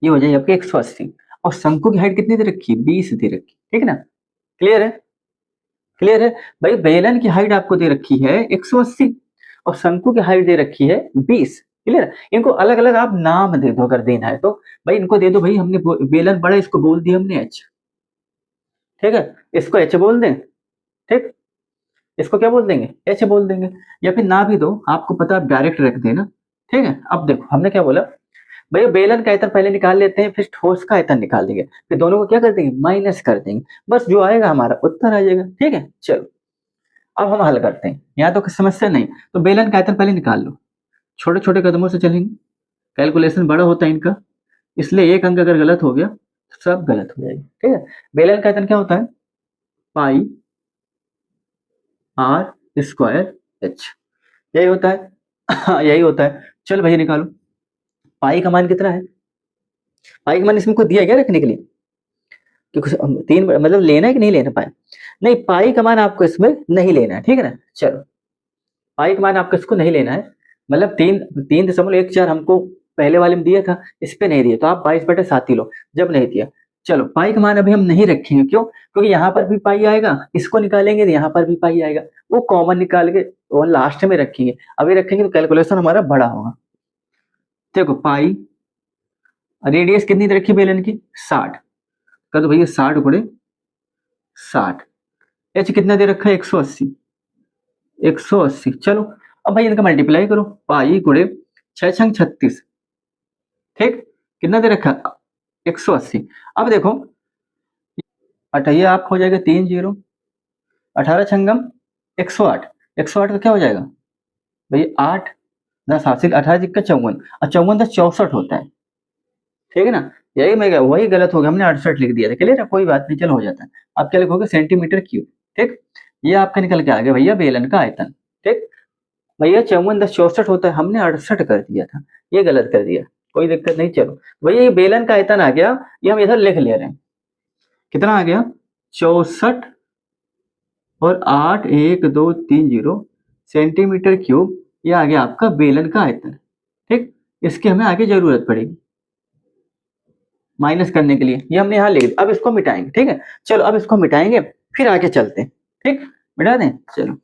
ये हो जाएगी आपकी 180, और शंकु की हाइट कितनी दे रखी है, 20 दे रखी, ठीक है ना। क्लियर है, क्लियर है। भाई बेलन की हाइट आपको दे रखी है 180, और शंकु की हाइट दे रखी है 20। क्लियर है, इनको अलग अलग आप नाम दे दो अगर देना है तो। भाई इनको दे दो, भाई हमने बेलन बड़ा, इसको बोल दिया हमने एच, ठीक है, इसको एच बोल दें, ठीक, इसको क्या बोल देंगे, एच बोल देंगे, या फिर ना भी दो, आपको पता, आप डायरेक्ट रख देना, ठीक है। अब देखो हमने क्या बोला, भैया बेलन का आयतन पहले निकाल लेते हैं, फिर ठोस का आयतन निकाल देंगे, फिर दोनों को क्या कर देंगे, माइनस कर देंगे, बस जो आएगा हमारा उत्तर आ जाएगा, ठीक है। चलो अब हम हल करते हैं, यहाँ तो कोई समस्या नहीं। तो बेलन का आयतन पहले निकाल लो, छोटे छोटे कदमों से चलेंगे, कैलकुलेशन बड़ा होता है इनका, इसलिए एक अंक अगर गलत हो गया तो सब गलत हो जाएगा, ठीक है। बेलन का आयतन क्या होता है, पाई आर स्क्वायर एच, यही होता है। यही होता है। चल भैया निकालो, पाई का मान कितना है? पाई का मान इसमें को दिया है क्या रखने के लिए? क्योंकि तीन मतलब लेना है कि नहीं लेना पाई? नहीं, पाई का मान आपको इसमें नहीं लेना है, ठीक है ना। चलो, पाई का मान आपको इसको नहीं लेना है, मतलब 3.14 हमको पहले वाले में दिया था, इस पे नहीं दिया, तो आप 22/7 ही लो जब नहीं दिया। चलो, पाई का मान अभी हम नहीं रखेंगे, क्यों? क्योंकि यहाँ पर भी पाई आएगा, इसको निकालेंगे तो यहाँ पर भी पाई आएगा, वो कॉमन निकाल के वो लास्ट में रखेंगे। अभी रखेंगे तो कैलकुलेशन हमारा बड़ा होगा। देखो, पाई रेडियस कितनी दे रखी बेलन की? 60, कर दो भैया 60 × 60। एच कितना दे रखा है? 180, 180। चलो, अब भाई इनका मल्टीप्लाई करो, पाई गुणे 6×36, ठीक, कितना दे रखा? 180। अब देखो, हटाइए, आप हो जाएगा 3 0, 18 छंगम 108, 108 का क्या हो जाएगा भैया? 8 10 हासिल, 18 जिक्का 54, और 54 10 64 होता है, ठीक है ना। यही मैं वही गलत हो गया, हमने 68 लिख दिया था, क्लियर है, कोई बात नहीं, चलो हो जाता है। आप क्या लिखोगे? सेंटीमीटर क्यूब, ठीक। ये आपका निकल के आ गया भैया बेलन का आयतन, ठीक। भैया 54 10 64 होता है, हमने 68 कर दिया था, ये गलत कर दिया, कोई दिक्कत नहीं। चलो भैया, ये बेलन का आयतन आ गया, ये हम इधर लिख ले रहे हैं, कितना आ गया? 64 और 8 1 2 3 0 सेंटीमीटर क्यूब, ये आ गया आपका बेलन का आयतन, ठीक। इसकी हमें आगे जरूरत पड़ेगी माइनस करने के लिए, ये हमने यहाँ लिख दिया। अब इसको मिटाएंगे, ठीक है। चलो, अब इसको मिटाएंगे, फिर आगे चलते हैं, ठीक, मिटा दें। चलो,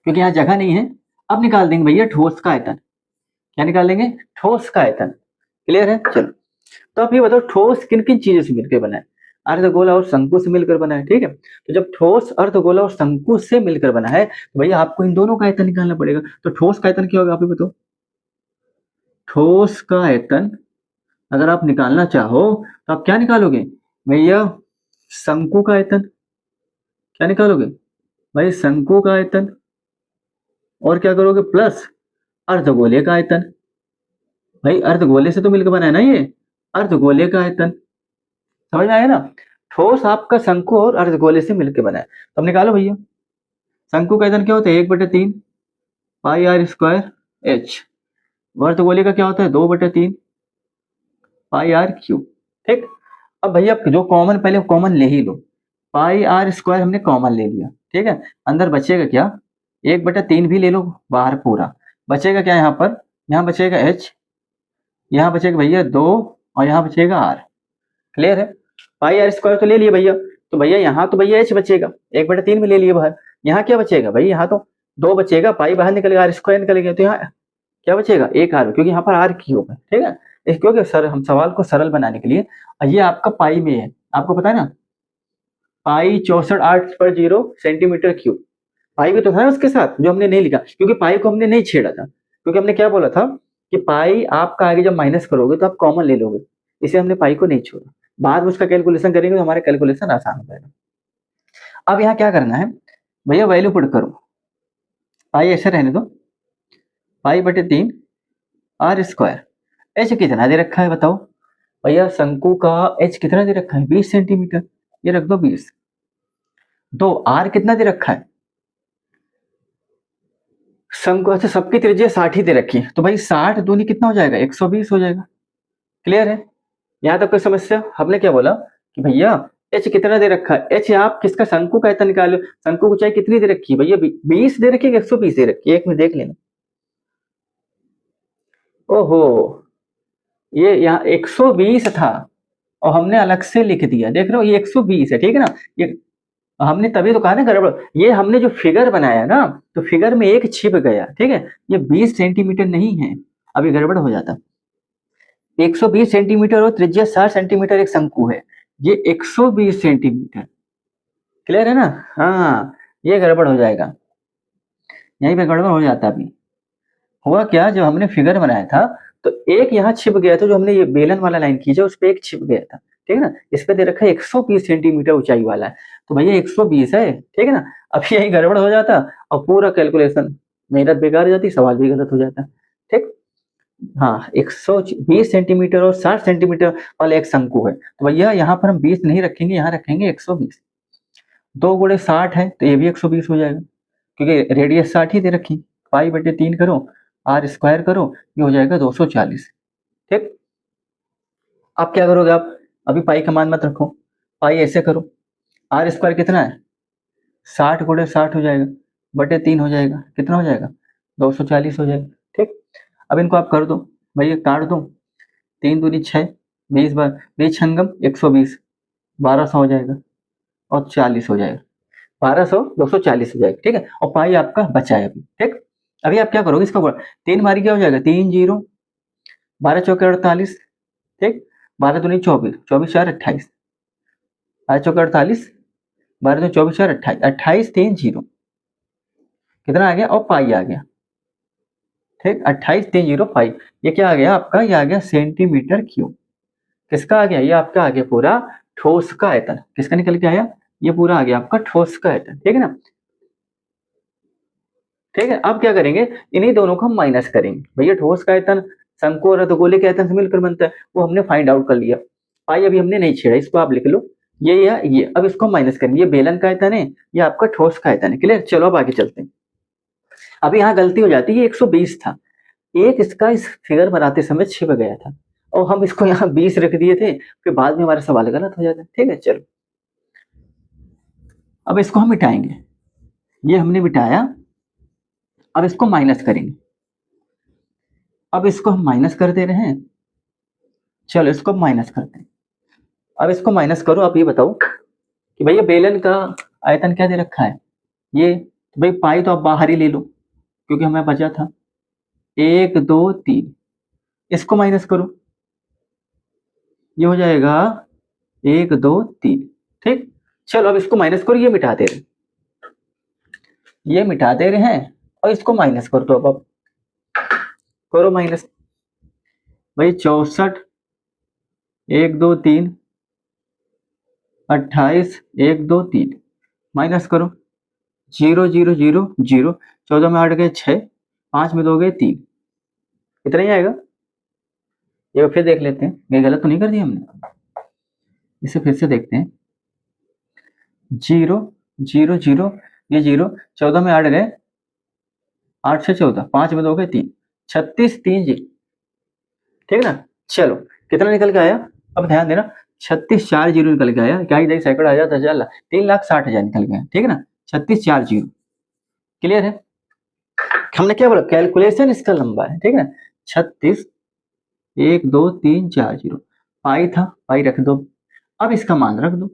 क्योंकि यहाँ जगह नहीं है, अब निकाल देंगे भैया ठोस का आयतन। क्या निकाल देंगे? ठोस का आयतन, क्लियर है। चलो, तो आप ये बताओ, ठोस किन किन चीजों से मिलकर बना है? अर्धगोला और शंकु से मिलकर बना है, ठीक है। तो जब ठोस अर्धगोला और शंकु से मिलकर बना है, तो भैया आपको इन दोनों का आयतन निकालना पड़ेगा। तो ठोस का आयतन क्या होगा, आप ही बताओ। ठोस का आयतन अगर आप निकालना चाहो तो आप क्या निकालोगे भैया? शंकु का आयतन। क्या निकालोगे भाई? शंकु का आयतन। और क्या करोगे? प्लस अर्धगोले का आयतन। भाई अर्धगोले से तो मिलकर बना है ना ये, अर्धगोले का आयतन, समझ में आया ना। ठोस आपका शंकु और अर्धगोले से मिलकर बना है, तो अब निकालो भैया। शंकु का आयतन क्या होता है? 1/3 पाई आर स्क्वायर एच। अर्धगोले का क्या होता है? 2/3 पाई आर क्यूब, ठीक। अब भैया जो कॉमन, पहले कॉमन ले ही लो, पाई आर स्क्वायर हमने कॉमन ले लिया, ठीक है। अंदर बचेगा क्या? 1/3 भी ले लो बाहर पूरा, बचेगा क्या यहाँ पर? यहाँ बचेगा एच, यहाँ बचेगा भैया 2, और यहाँ बचेगा आर, क्लियर है। पाई आर स्क्वायर तो ले लिए भैया, तो भैया यहाँ तो भैया एच बचेगा, 1/3 में ले लिए बाहर। यहाँ क्या बचेगा भाई? यहाँ तो 2 बचेगा, पाई बाहर निकल गया, आर स्क्वायर निकल गया, तो यहाँ क्या बचेगा? एक आर, क्योंकि यहाँ पर आर क्यूब है, ठीक है। क्योंकि सर हम सवाल को सरल बनाने के लिए, ये आपका पाई में है, आपको पता है ना, पाई 64.8/0 सेंटीमीटर क्यूब। पाई भी तो था उसके साथ, जो हमने नहीं लिखा, क्योंकि पाई को हमने नहीं छेड़ा था, क्योंकि हमने क्या बोला था कि पाई आपका आगे जब माइनस करोगे तो आप कॉमन ले लोगे, इसे हमने पाई को नहीं छोड़ा। बाद में उसका कैलकुलेशन करेंगे तो हमारा कैलकुलेशन आसान हो जाएगा। अब यहाँ क्या करना है भैया? वैल्यू पुट करो, पाई ऐसे रहने दो, पाई/3 आर स्क्वायर। एच कितना दे रखा है बताओ भैया? शंकु का एच कितना दे रखा है? 20 सेंटीमीटर, ये रख दो 20। दो आर कितना दे रखा है? शंकु, अच्छा सबकी त्रिज्या 60 ही दे रखी है, तो भाई 60 दूनी कितना हो जाएगा? 120 हो जाएगा, क्लियर है। यहाँ तक कोई समस्या? हमने क्या बोला कि भैया एच कितना दे रखा है? एच आप किसका? शंकु का आयतन निकालो। शंकु की ऊंचाई कितनी दे रखी है भैया? 20 दे रखी है, 120 दे रखी है, एक में देख लेना। ओहो, ये यहाँ 120 था और हमने अलग से लिख दिया, देख रहे हो, ये 120 है, ठीक है ना। ये हमने तभी तो कहा ना गड़बड़, ये हमने जो फिगर बनाया ना, तो फिगर में एक छिप गया, ठीक है। ये 20 सेंटीमीटर नहीं है, अभी गड़बड़ हो जाता। 120 सेंटीमीटर और त्रिज्या 60 सेंटीमीटर एक शंकु है, ये 120 सेंटीमीटर, क्लियर है ना। हाँ, ये गड़बड़ हो जाएगा, यहीं पे गड़बड़ हो जाता। अभी हुआ क्या, जब हमने फिगर बनाया था तो एक यहाँ छिप गया था, जो हमने ये बेलन वाला लाइन खींचा उस पर एक छिप गया था, ठीक है ना। इस पे दे रखा है 120 सेंटीमीटर ऊंचाई वाला है, तो भैया 120 है, ठीक है ना। अब यही गड़बड़ हो जाता और पूरा कैलकुलेशन, मेहनत बेकार हो जाती, सवाल भी गलत हो जाता, ठीक। हाँ, 120 सेंटीमीटर और 60 सेंटीमीटर वाला एक शंकु है, तो भैया यहाँ पर हम 20 नहीं रखेंगे, यहाँ रखेंगे 120। 2 × 60 है तो ये भी 120 हो जाएगा, क्योंकि रेडियस 60 ही दे रखी। π/3 करो, r² करो, ये हो जाएगा 240। ठीक, अब क्या करोगे आप, अभी पाई का मान मत रखो, पाई ऐसे करो, r² कितना है 60 × 60 हो जाएगा, बटे 3 हो जाएगा, कितना हो जाएगा 240 हो जाएगा। ठीक, अब इनको आप कर दो, भैया काट दो, 3 दूनी 6, 20 बार 20 छंगम 120, 1200 हो जाएगा और 40 हो जाएगा, 1200 240 हो जाएगा। ठीक है, और पाई आपका बचा है अभी। ठीक, अभी आप क्या करोगे, इसका 3 मारी क्या हो जाएगा 3 0, 12 चौके 48। ठीक, 12 दूनी 24, 24 4 28, 12 चौके 48, 12 दूनी 24 4 28, 28 3 0, कितना आ गया, और पाई आ गया। ठीक, 28 3 0 पाई, ये क्या आ गया आपका, ये आ गया सेंटीमीटर क्यूब। किसका आ गया, ये आपका आ गया पूरा ठोस का आयतन। किसका निकल के आया, ये पूरा आ गया आपका ठोस का आयतन। ठीक है ना। ठीक है, अब क्या करेंगे, इन्हीं दोनों को हम माइनस करेंगे। भैया ठोस का आयतन शंकु और अर्धगोले के आयतन से मिलकर बनता है, वो हमने फाइंड आउट कर लिया। पाई अभी हमने नहीं छेड़ा, इसको आप लिख लो, ये या ये। अब इसको माइनस करेंगे, ये बेलन का आयतन है, ये आपका ठोस का आयतन है। क्लियर, चलो अब आगे चलते हैं। अभी यहाँ गलती हो जाती है, ये 120 था, एक इसका इस फिगर बनाते समय छिप गया था और हम इसको यहाँ 20 रख दिए थे, फिर बाद में हमारा सवाल गलत हो जाता है। ठीक है, चलो अब इसको हम मिटाएंगे, ये हमने मिटाया, अब इसको माइनस करेंगे। अब इसको हम माइनस कर दे रहे हैं, चलो इसको माइनस करते हैं। अब इसको माइनस करो, आप ये बताओ कि भैया बेलन का आयतन क्या दे रखा है, ये तो भाई पाई तो आप बाहर ही ले लो, क्योंकि हमें बचा था 1 2 3, इसको माइनस करो, ये हो जाएगा 1 2 3। ठीक, चलो अब इसको माइनस करो, ये मिटा दे रहे, ये मिटा दे रहे हैं, और इसको माइनस कर दो। अब करो माइनस, भाई 64 1 2 3, 28 1 2 3, माइनस करो, 0 0 0 0, 14 में 8 गए 6, 5 में 2 गए 3, इतना ही आएगा। ये फिर देख लेते हैं, ये गलत तो नहीं कर दिया हमने, इसे फिर से देखते हैं। 0 0 0, ये 0, 14 में 8 गए, 8 से 14, 5 में 2 गए 3, 36 3 जी। ठीक है ना, चलो कितना निकल के आया, अब ध्यान देना, 36 4 0 निकल के आया, क्या ही सैकड़ा आ जाता, चल 3,60,000 निकल गया। ठीक है ना, 36 4 0। क्लियर है, हमने क्या बोला, कैलकुलेशन इसका लंबा है। ठीक है ना, 36 1 2 3 4 0, पाई था, पाई रख दो, अब इसका मान रख दो।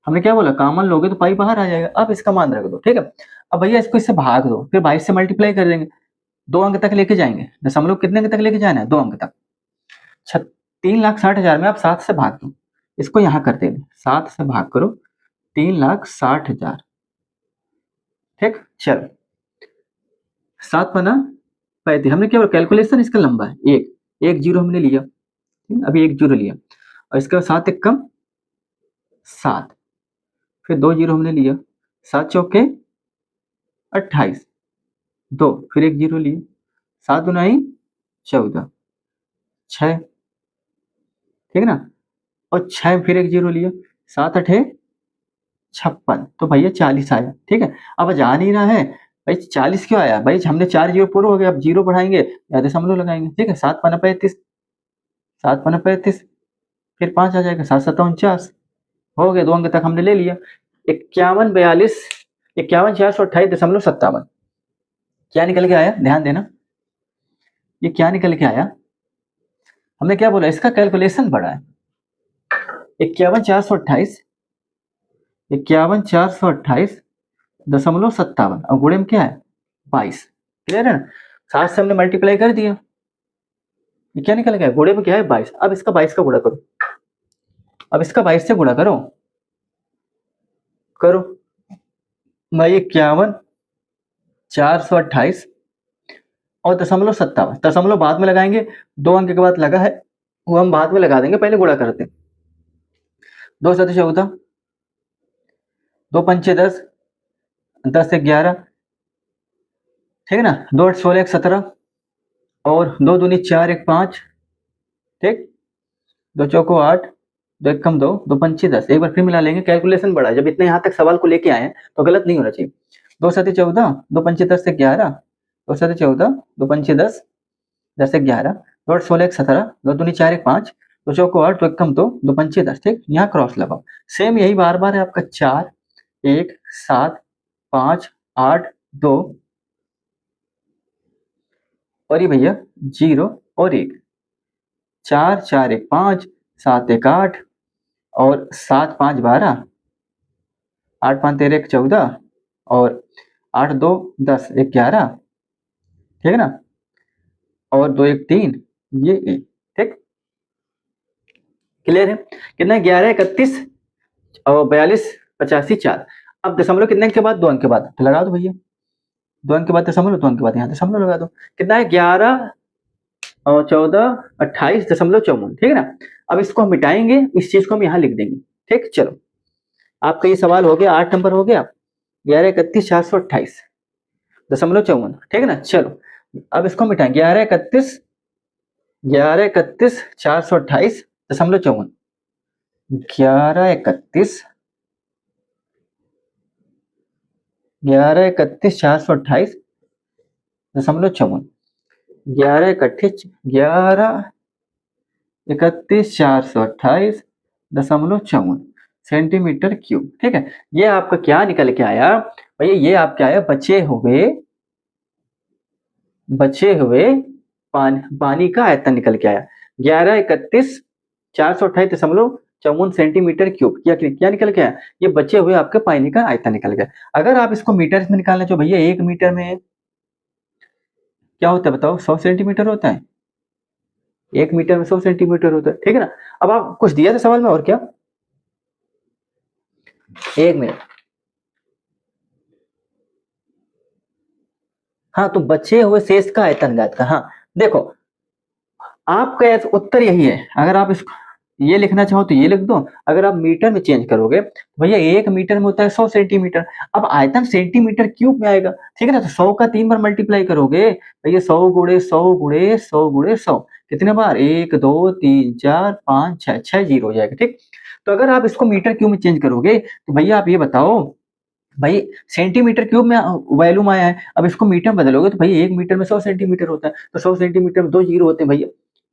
हमने क्या बोला, कॉमन लोगे तो पाई बाहर आ जाएगा, अब इसका मान रख दो। ठीक है, अब भैया इसको इससे भाग दो, फिर 22 से मल्टीप्लाई कर देंगे, 2 अंक तक लेके जाएंगे, दशमलव कितने अंक तक लेके जाना है, 2 अंक तक। 3,60,000 में आप 7 से भाग दो, इसको यहाँ कर देंगे, 7 से भाग करो, 3,60,000। ठीक, चलो 7 पना 35, हमने क्या बोला, कैलकुलेशन इसका लंबा है, एक जीरो हमने लिया, अभी 1 जीरो लिया, और इसके बाद 7 1 कम 7, फिर 2 जीरो हमने लिया, 7 चौके 28, 2, फिर 1 जीरो लिए, 7 दूनी 14, 6, ठीक है ना, और 6 फिर 1 जीरो लिया, 7 8 56, तो भैया 40 आया। ठीक है, अब जा नहीं रहा है भाई, 40 क्यों आया भाई, हमने 4 जीरो पूरे हो गए, अब जीरो बढ़ाएंगे या दशमलव लगाएंगे। ठीक है, 7 पना 35, 7 पना 35, फिर 5 आ जाएगा, 7 7 49, हो गए, 2 अंक तक हमने ले लिया। 51 42 51 428.57, क्या निकल के आया, ध्यान देना, ये क्या निकल के आया, हमने क्या बोला, इसका कैलकुलेशन बड़ा है, 51 428.57, और गुणे में क्या है 22। क्लियर है ना, 7 से हमने मल्टीप्लाई कर दिया, ये क्या निकल गया, गुणे में क्या है 22। अब इसका 22 का गुणा करो, अब इसका 22 से गुणा करो, करो भाई, 51 428 और .57, दशमलव बाद में लगाएंगे, 2 अंक के बाद लगा है वो हम बाद में लगा देंगे, पहले गुणा करते हैं। 2 7 14, 2 पंचे 10, 10 से 11, ठीक है ना, 2 8 16 1 17, और 2 दूनी 4 1 5, ठीक, 2 चौको 8, दो एक कम दो, दो पंची 10, एक बार फिर मिला लेंगे, कैलकुलेशन बड़ा है, जब इतने यहाँ तक सवाल को लेके आए हैं तो गलत नहीं होना चाहिए। दो सती 14, दो पंची 10 से 11, दो सती 14, दो पंची 10, 10 से 11, दो आठ 16 एक 17, दो दूनी 4 एक 5, दो चौको 8, दो एक कम दो पंची 10, ठीक, यहाँ क्रॉस लगाओ। सेम यही बार बार है आपका 4 1 7 5 8 2 और ये भैया 0 और 1, 4 4 1 5, 7 1 8 और 7 5 12, 8 5 13 1 14 और 8 2 10 1 11, ठीक है ना, और 2 1 3, ये 1, ठीक, क्लियर है। कितना 11 31 और 42 85 4। अब दशमलव कितने के बाद, 2 अंक के बाद, तो लगा दो भैया, 2 अंक के बाद दशमलव, 2 अंक के बाद यहाँ दशमलव लगा दो। कितना है 11 और 14 28.54, ठीक है ना। अब इसको हम मिटाएंगे, इस चीज को हम यहाँ लिख देंगे, ठीक। चलो आपका ये सवाल हो गया, 8 नंबर हो गया, 11 31 428.54, ठीक है ना। चलो अब इसको मिटाएं, 11 31 428.54, 11 31 428.54, 11 31 428.54 सेंटीमीटर क्यूब, ठीक है। ये आपका क्या निकल के आया भैया, ये आपका आया बचे हुए पानी का आयतन निकल के आया, 11 31 428.54 सेंटीमीटर क्यूब। क्या निकल के आया, ये बचे हुए आपके पानी का आयतन निकल गया। अगर आप इसको मीटर में निकालना चाहो भैया, 1 मीटर में क्या होता है बताओ, 100 सेंटीमीटर होता है, 1 मीटर में 100 सेंटीमीटर होता है, ठीक है ना। अब आप कुछ दिया था सवाल में और क्या, 1 मिनट, हाँ, तो बचे हुए शेष का आयतन ज्ञात का। हाँ देखो आपका उत्तर यही है, अगर आप इसको ये लिखना चाहो तो ये लिख दो, अगर आप मीटर में चेंज करोगे तो भैया 1 मीटर में होता है 100 सेंटीमीटर, अब आयतन सेंटीमीटर क्यूब में आएगा, ठीक है ना। तो 100 का 3 बार मल्टीप्लाई करोगे भैया, 100 गुणे 100 गुणे 100 गुणे 100, कितने बार, 1 2 3 4 5 6, 6 जीरो हो जाएगा, ठीक। तो अगर आप इसको मीटर क्यूब में चेंज करोगे तो भैया आप ये बताओ, भाई सेंटीमीटर क्यूब में वैल्यू में आया है, अब इसको मीटर में बदलोगे तो भाई 1 मीटर में 100 सेंटीमीटर होता है, तो 100 सेंटीमीटर में 2 जीरो होते हैं भैया,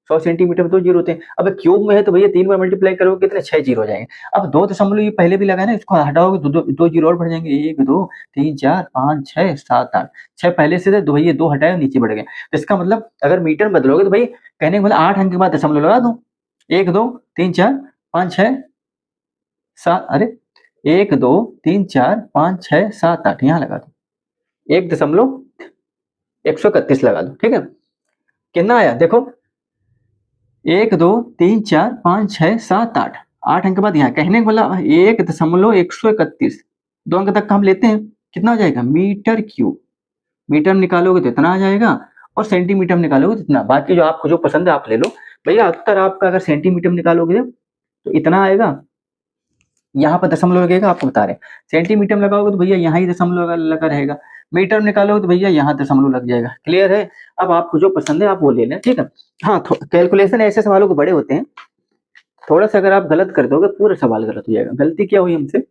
100 सेंटीमीटर में 2 जीरो होते हैं। अब क्यूब में है तो भैया 3 बार मल्टीप्लाई करोगे कितने, 6 जीरो हो जाएंगे। अब 2 दशमलव ये पहले भी लगा ना, इसको हटाओगे तो 2 जीरो और बढ़ जाएंगे, 1 2 3 4 5 6 7 8, 6 पहले से थे, 2 भैया 2 हटाए नीचे बढ़ गए, तो इसका मतलब अगर मीटर में बदलोगे तो भाई कहने के मतलब 8 अंक के बाद दशमलव लगा दो, 1 2 3 4 5 6 7, अरे 1 2 3 4 5 6 7 8, यहाँ लगा दो 1.131 लगा दो, ठीक है। कितना आया देखो, 1 2 3 4 5 6 7 8, 8 अंक के बाद यहाँ कहने का मतलब 1.131, 2 अंक तक का हम लेते हैं, कितना हो जाएगा मीटर क्यूब। मीटर में निकालोगे तो इतना आ जाएगा और सेंटीमीटर में निकालोगे तो इतना, बाकी जो आपको जो पसंद है आप ले लो भैया। उत्तर आपका अगर सेंटीमीटर में निकालोगे तो इतना आएगा, यहाँ पर दशमलव लगेगा, आपको बता रहे हैं। सेंटीमीटर में लगाओगे तो भैया यहाँ ही दशमलव लगा रहेगा, मीटर में निकालोगे तो भैया यहाँ दशमलव लग जाएगा, क्लियर है। अब आपको जो पसंद है आप वो ले लें, ठीक है। हाँ कैलकुलेशन ऐसे सवालों को बड़े होते हैं, थोड़ा सा अगर आप गलत कर दोगे पूरा सवाल गलत हो जाएगा। गलती क्या हुई हमसे,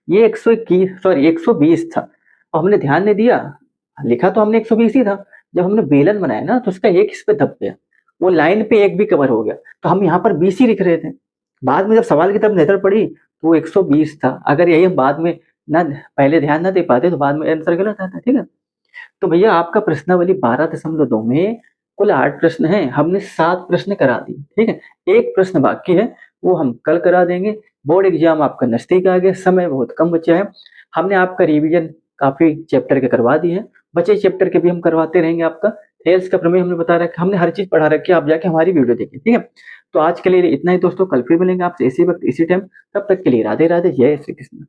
ये 120 था और हमने ध्यान नहीं दिया, लिखा तो हमने 120 ही था, जब हमने बेलन बनाया ना तो उसका एक इस पे दब गया, वो लाइन पे एक भी कवर हो गया, तो हम यहाँ पर 20 ही लिख रहे थे। बाद में जब सवाल की तरफ नजर पड़ी तो वो 120 था, अगर यही हम बाद में ना पहले ध्यान ना दे पाते तो बाद में आंसर गलत आता, ठीक है। तो भैया आपका प्रश्नावली 12.2 में कुल 8 प्रश्न है, हमने 7 प्रश्न करा दिए, ठीक है। एक प्रश्न बाकी है, वो हम कल करा देंगे। बोर्ड एग्जाम आपका नजदीक आ गया, समय बहुत कम बचा है, हमने आपका रिवीजन काफी चैप्टर के करवा दी है, बचे चैप्टर के भी हम करवाते रहेंगे। आपका थेल्स का प्रमेय हमने बता रखा, हमने हर चीज पढ़ा रखी है, आप जाके हमारी वीडियो देखिए, ठीक है। तो आज के लिए इतना ही दोस्तों, कल फिर मिलेंगे आपसे इसी वक्त इसी टाइम, तब तक के लिए राधे राधे, जय श्री कृष्ण।